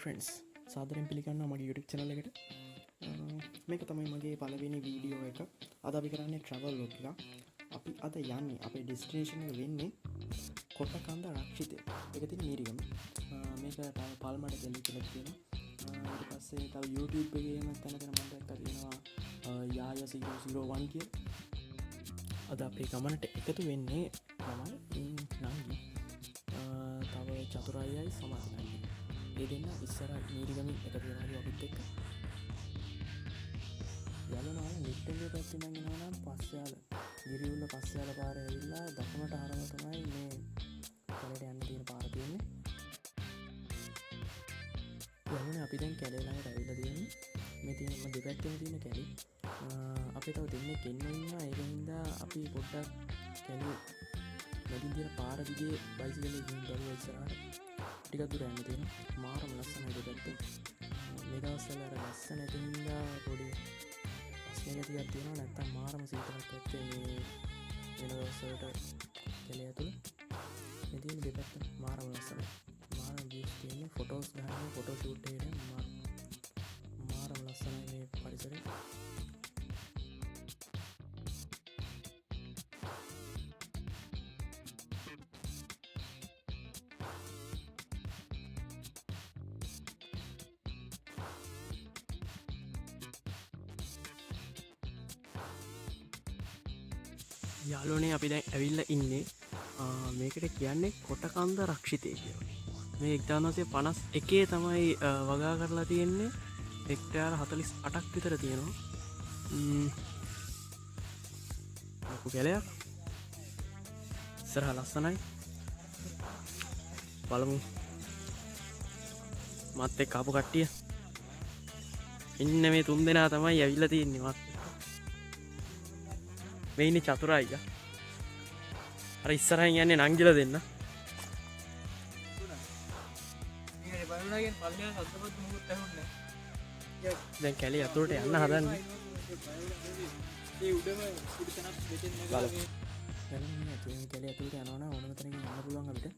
Friends සාදරෙන් පිළිගන්න මගේ YouTube channel එකට. මේක තමයි මගේ පළවෙනි වීඩියෝ එක. අද අපි කරන්නේ travel vlog එකක්. අපි අද යන්නේ අපේ destination එක වෙන්නේ කොටකන්ද රක්ෂිතය. ඒක තියෙන මීරිගම. මේක පාල්මඩ ගලි කියලා කියනවා. ඊට පස්සේ තව YouTube එකේම තැනක මම දැක්කා තියෙනවා යාය 001 කියලා. අද අපේ ගමනට එකතු වෙන්නේ මමයි නංගි තව චතුරාර්යයි සමාධිනයි. ඒ දෙන්න ඉස්සර මීරිගමින් එකතු වෙනවා අපිත් එක්ක. යනවා නිට්ටගේ පැත්තෙන් යනවා නම් පස්සයාල ගිරිඋල්ල පස්සයාල පාර ඇවිල්ලා දකුණට හරම තමයි මේ කැලේට යන්න තියෙන පාර තියෙන්නේ. යන්නේ අපි දැන් කැලේ ළඟට ඇවිල්ලා තියෙන්නේ. මේ තියෙන දෙපැත්තෙම තියෙන කැලේ. අපි තව දෙන්නෙක් ඉන්නවා. ඒක හින්දා අපි පොඩ්ඩක් කැලේ වැඩි දින පාර දිගේ බයිසිකලෙන් ගිහින් බලුවා ඉස්සරහට. ටිකක් දුර යන්න තියෙනවා. මාරම ලස්සනයි දෙපැත්ත. මේ දවස්වල අර ලස්සන නැති හින්දා පොඩි ප්‍රශ්නයක් තියෙනවා. නැත්තම් මාරම සීතලක් ඇත්තේ මේ වෙන දවස්වලට කැලේ ඇතුළේ. මේ තියෙන දෙපැත්ත මාරම ලස්සනයි. මාරම වීව්ස් තියෙන්නේ. ෆොටෝස් ගන්න ෆොටෝ ෂූට් එකේ මාරම ලස්සනයි මේ පරිසරය. යාළුවනේ අපි දැන් ඇවිල්ලා ඉන්නේ මේකට කියන්නේ කොටකන්ද රක්ෂිතය කියලා. මේ 1951 තමයි වගා කරලා තියෙන්නේ. හෙක්ටයාර 48ක් විතර තියෙනවා. ලොකු කැලයක්. ඉස්සරහ ලස්සනයි. බලමු. මත් එක්ක ආපු කට්ටිය. ඉන්න මේ තුන් දෙනා තමයි ඇවිල්ලා තියෙන්නේ මත්. මේ ඉන්නේ චතුරාර්ය. අර ඉස්සරහින් යන්නේ නංගිලා දෙන්න. දැන් කැලේ අතුරට යන්න හදන්නේ. කැලේ අතුරට යනවා නම් ඕනම තැනකින් යන්න පුළුවන් අපිට.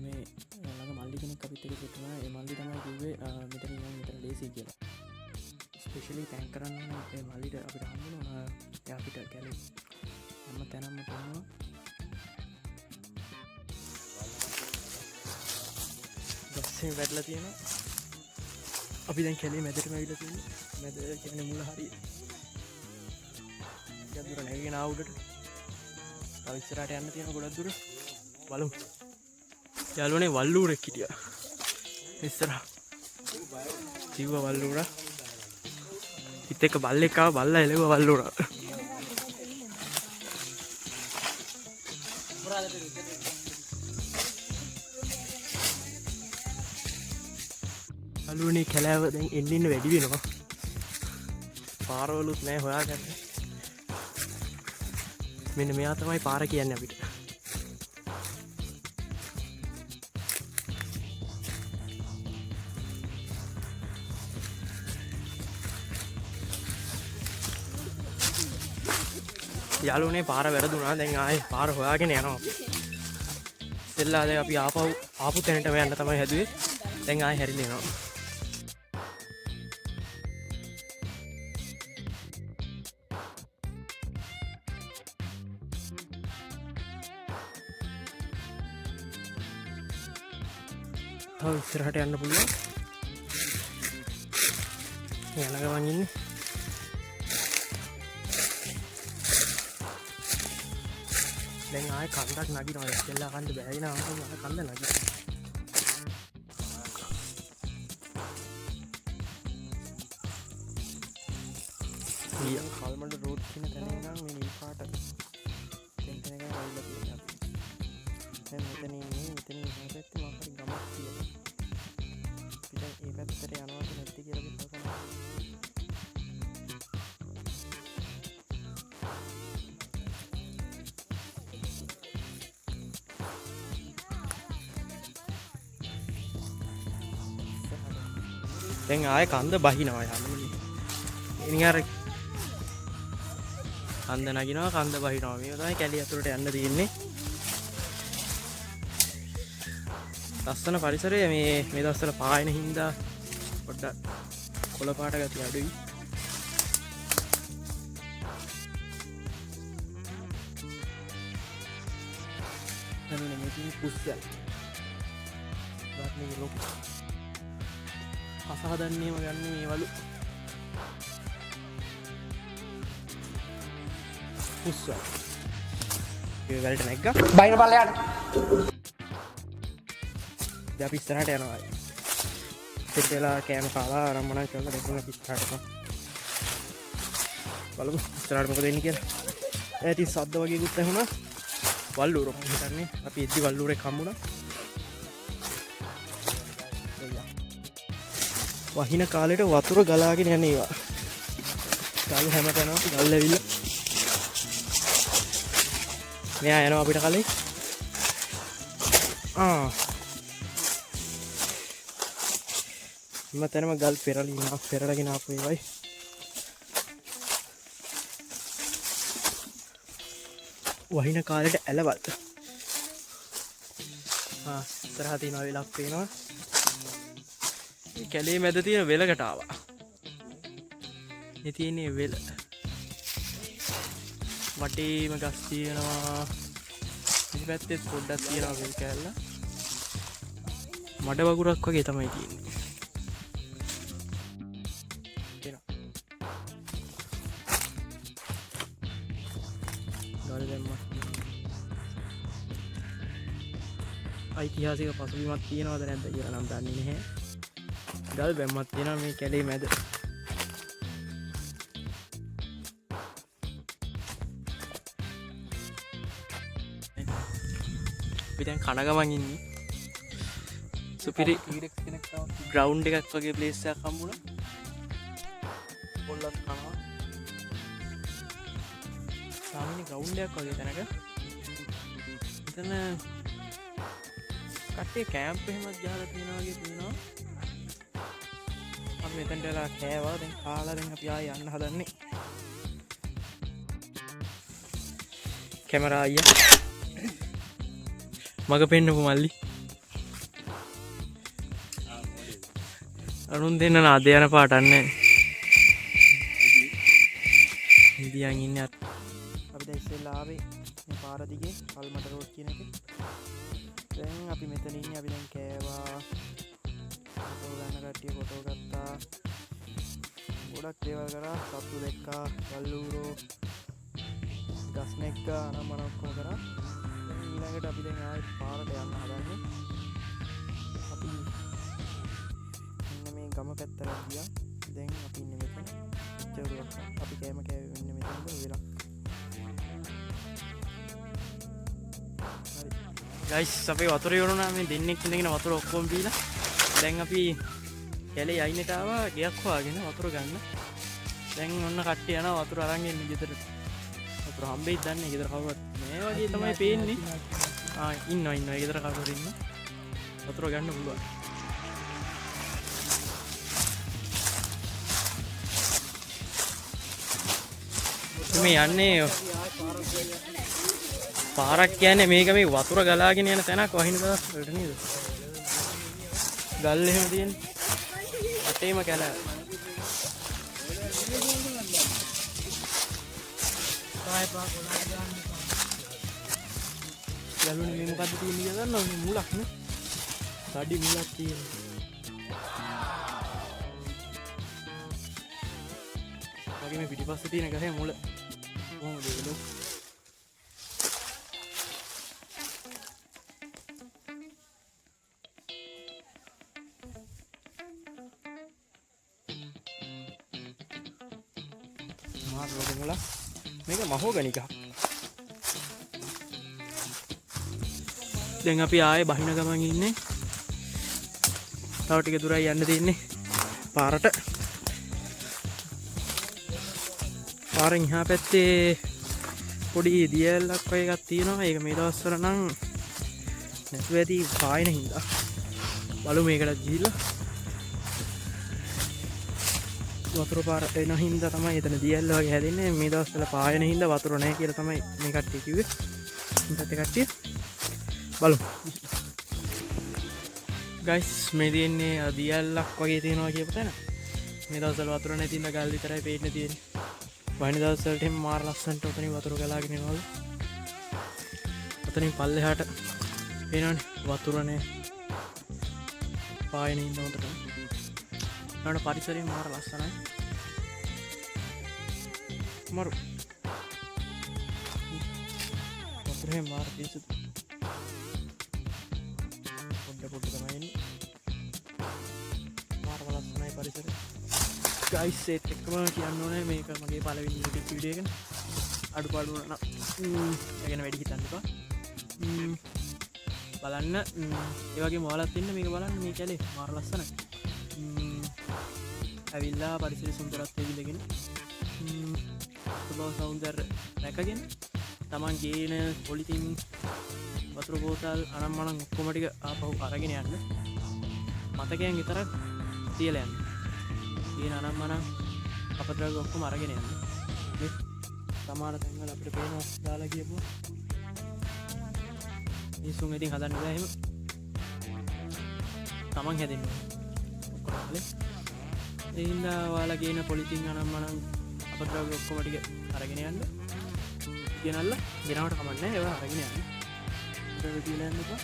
මේ ළඟ මල්ලි කෙනෙක් අපිත් එක්ක සිට වුණා. ඒ මල්ලි තමයි කිව්වේ මෙතනින් යන්න මෙතන ලේසි කියලා. ස්පෙෂලි තැන්ක් කරන්න මේ මල්ලිට අපිට හම්බ වුණා. එයා අපිට කැලේ හැම තැනම පෙන්වනවා. ගස්සේ වැටලා තියෙනවා. අපි දැන් කැලේ මැදටම ඇවිල්ලා තියෙනවා. මැද කියන්නේ මුල හරිය. ටිකක් දුර නැගගෙන ආ උඩට. තව ඉස්සරහට යන්න තියෙන ගොඩක් දුර. බලමු. යාළුවනේ වල්ලූරෙක් හිටියා. ඉස්සරහ. කිව්වා වල්ලූරා. හිත එක බල්ලෙක් ආව බල්ලා එළෙව්වා වල්ලූරා. යාළුවනේ කැලෑව දැන් එන්න වැඩි වෙනවා. පාරවලුත් නැහැ හොයාගන්න. මෙන්න මෙයා තමයි පාර කියන්නේ අපිට. යාළුවනේ පාර වැරදුනා. දැන් ආයේ පාර හොයාගෙන යනවා. ඉතින්ලා දැන් අපි ආපු තැනටම යන්න තමයි හැදුවේ. දැන් ආයේ හැරිලා යනවා. තව ඉස්සරහට යන්න පුළුවන්. යන ගමන් ඉන්නේ. දැන් ආයේ කන්දක් නගිනවා. ඉස්සෙල්ලා කන්ද බැහැගෙන ආවම කන්ද නගිනවා. ඊය කල්මඩ රෝඩ් කියන තැන ඉඳන් මේ නිල් පාට තැන එකයි වයිලා තියෙන්නේ අපි. දැන් මෙතන ඉන්නේ. මෙතන මේ පැත්තේ මම හරි ගමක් තියෙනවා. අපි දැන් මේ පැත්තට යනවද නැද්ද කියලා බලන්න. දැන් ආයේ කන්ද බහිනවා යාළුවනේ. ඉතින් අර කන්ද නගිනවා කන්ද බහිනවා. මේක තමයි කැලිය ඇතුළට යන්න තියෙන්නේ. ලස්සන පරිසරය මේ දවස්වල පායන හින්දා පොඩ්ඩක් කොළ පාට ගතිය අඩුයි. දැන් මේ තියෙන පුස්සල් මේ ලොකු අසහදන්නේම ගන්න මේවලු පුස්සල් ඒ වලට නැග්ගා බයින පල්ලයට. දැන් අපි ඉස්සරහට යනවා. ඉතින් වෙලා කෑම කාලා ආරම්භණක් කරලා දෙන්න ඉස්සරහට යනවා. බලමු ඉස්සරහට මොකද වෙන්නේ කියලා. ඉතින් සද්ද වගේකුත් ඇහුණා. වල්ලුර මම හිතන්නේ අපි එද්දි වල්ලුරේ හම්බුණා. වහින කාලේට වතුර ගලාගෙන යන ඒවා. ගල් හැමතැනම ගල් ඇවිල්ලා. මෙයා යනවා අපිට කලින්. හැමතැනම ගල් පෙරලගෙන ආපු ඒවයි. වහින කාලේට ඇලවල්. ඉස්සරහා තියෙන වෙලක් පේනවා. කැලේ මැද තියෙන වෙලකට ආවා. මේ තියෙන්නේ වෙල. වටේම ගස් තියෙනවා. මේ පැත්තේ පොඩ්ඩක් තියෙනවා වෙල් කැල්ල. මඩ වගුරක් වගේ තමයි තියෙන්නේ. ඓතිහාසික පසුබිමක් තියෙනවද නැද්ද කියලා නම් දන්නේ නැහැ. ගල් බැම්මක් තියෙනවා මේ කැලේ මැද. අපි දැන් කන ගමන් ඉන්නේ. සුපිරි ග්‍රවුන්ඩ් එකක් වගේ ප්ලේස් එකක් හම්බුණා. පොල්ලක් කනවා. සාමාන්‍ය ග්‍රවුන්ඩ් එකක් වගේ තැනක. එතන කට්ටිය කැම්ප් එහෙමත් ගහලා තියෙනවා වගේ තියෙනවා. අපි මෙතනට වෙලා කෑවා. දැන් කාලා දැන් අපි ආයෙ යන්න හදන්නේ. කැමරා අයියා මග පෙන්නපු මල්ලි. අරුන් දෙන්න නාද යන පාටන්නේ. ඉදියන් ඉන්නේ අපි දැන් ඉස්සෙල්ලා ආවේ මේ පාර දිගේ කල්මට රෝඩ් කියන එකේ. දැන් අපි මෙතන ඉන්නේ. අපි දැන් කෑවා. ෆොටෝ ගන්න කට්ටිය ෆොටෝ ගත්තා. ගොඩක් දේවල් කරා. සත්තු දැක්කා. වල්ලූරෝ ගස් නැග්ගා. අනම්මන ඔක්කොම කරා. දැන් ඊළඟට අපි දැන් ආයෙත් පාරට යන්න හදන්නේ. අපි මෙන්න මේ ගම පැත්තට ගියා. දැන් අපි ඉන්නේ මෙතන. ඉච්චරුවක්. අපි කෑම කෑවේ මෙන්න මෙතනද වෙලා. ගයිස් අපේ වතුර ඉවරුණා. මේ දෙන්නෙක් ඉඳගෙන වතුර ඔක්කොම බීලා දැන් අපි කැලේ යයින්ට ආවා ගෙයක් හොයාගෙන වතුර ගන්න. දැන් ඔන්න කට්ටිය යනවා වතුර අරන් එන්න ගෙදරට. වතුර හම්බෙයිද දන්නේ. ගෙදර කවුරුත් මේ වගේ තමයි පේන්නේ. ඉන්නවා ගෙදර කවුරුත් ඉන්න. වතුර ගන්න පුළුවන්. මේ යන්නේ පාරක් කියන්නේ මේක මේ වතුර ගලාගෙන යන තැනක් වහින දවස් වලට නේද? ගල් එහෙම තියෙන්නේ. අතේම කැල. ගලුනේ මේ මොකද්ද තියෙන්නේ කියලා දන්නවද? මේ මුලක් නේ. සාඩි මුලක් තියෙනවා. වගේ මේ පිටිපස්සේ තියෙන ගහේ මුල. කොහොමද ඒක? මේක මහෝගනි ගහ. දැන් අපි ආයේ බහින ගමන් ඉන්නේ. තව ටික දුරයි යන්න තියෙන්නේ පාරට. පාරෙන් එහා පැත්තේ පොඩි දියැලක් වගේ එකක් තියෙනවා. ඒක මේ දවස්වල නම් නැතුව ඇති පායන හින්දා. බලමු මේකට ගිහිල්ලා. වතුර පාර එන හින්දා තමයි එතන දියැල්ල වගේ හැදෙන්නේ. මේ දවස්වල පායන හින්දා වතුර නැහැ කියලා තමයි මේ කට්ටිය කිව්වේ. මේ පැත්තේ කට්ටිය බලමු. ගයිස් මේ තියෙන්නේ දියල්ලක් වගේ තියෙනවා කියපු තැන. මේ දවස්වල වතුර නැති ඉඳ ගල් විතරයි පේන්න තියෙන්නේ. වයින් දවස්වලට එහෙම මාර ලස්සනට උතනින් වතුර ගලාගෙන එනවලු. උතනින් පල්ලෙහාට පේනවනේ වතුරනේ පායන ඉන්න හොඳට. ඊට පරිසරය මාර ලස්සනයි. මරු වතුරේ මාර පිසුදු. පොඩ තමයි එන්නේ. මාර ලස්සනයි පරිසරය. ගයිස් ඒත් එක්කම කියන්න ඕනේ මේක මගේ පළවෙනි YouTube වීඩියෝ එක. අඩුපාඩු නම් ඒ ගැන වැඩි හිතන්න එපා. බලන්න ඒ වගේ මොහලත් ඉන්න මේක බලන්න මේ කැලේ මාර ලස්සනයි. ඇවිල්ලා පරිසර සුන්දරත්වය විඳගෙන ස්වභාව සෞන්දර්ය රැකගෙන තමන් ගේන පොලිතින් වතුර බෝතල් අනම්මනම් ඔක්කොම ටික ආපහු අරගෙන යන්න. මතකයන් විතරක් තියලා යන්න. ගේන අනම්මනම් අපද්‍රව්‍ය ඔක්කොම අරගෙන යන්න. මේ සමහර තැන්වල අපිට පේනවා දාලා කියපුවා මිනිස්සුන් ඉතින් හදන්න බෑ එහෙම. තමන් හැදෙන්න ඕනේ. ඒ හින්දා ඔයාලා ගේන පොලිතින් අනම්මනම් අපද්‍රව්‍ය ඔක්කොම ටික අරගෙන යන්න. ගෙනල්ලා ගෙනාවට කමක් නැහැ ඒවා අරගෙන යන්න. ඒක තියලා යන්න එපා.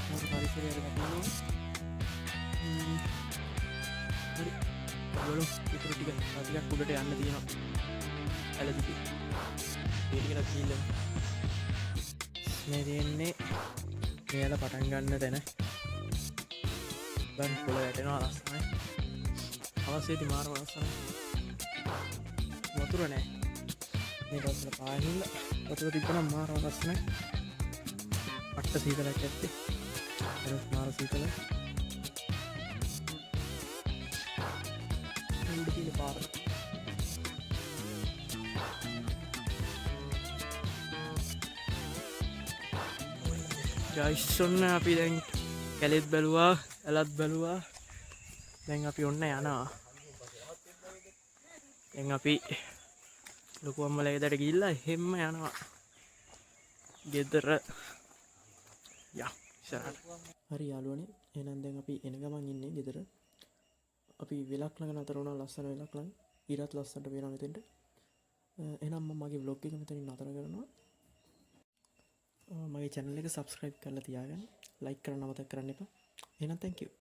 මොකද පරිසරය අරගෙන යනවා. හරි. බලමු ඉතුරු ටික ටිකක් උඩට යන්න තියෙනවා. ඇලදිටි. ඒක කියලා කීලා මේ තියෙන්නේ මෙයාලා පටන් ගන්න තැන. බන් පොළ වැටෙනවා ලස්සනයි. අවශ්‍යති මාරම ලස්සනයි. වතුර නැහැ. මේ දවස්වල පාහින්න වතුර තිබ්බනම් මාරම ලස්සනයි. අට්ට සීතලක් ඇත්තේ. ඒක මාර සීතලයි. උඩ තියෙන පාර. ගයිස් ඔන්න අපි දැන් කැලෙත් බැලුවා, ඇලත් බැලුවා. දැන් අපි ඔන්න යනවා. දැන් අපි ලොකු අම්මලා ගෙදරට ගිහිල්ලා එහෙම්ම යනවා. ගෙදර ඉස්සරහට. හරි යාළුවනේ. එහෙනම් දැන් අපි එන ගමන් ඉන්නේ ගෙදර. අපි වෙලක් ළඟ නතර වුණා, ලස්සන වෙලක් ළඟ. ඉරත් ලස්සනට පේනවා මෙතෙන්ට. එහෙනම් මම මගේ vlog එක මෙතනින් නතර කරනවා. මගේ channel එක subscribe කරලා තියාගන්න. like කරන්න අමතක කරන්න එපා. එහෙනම් thank you.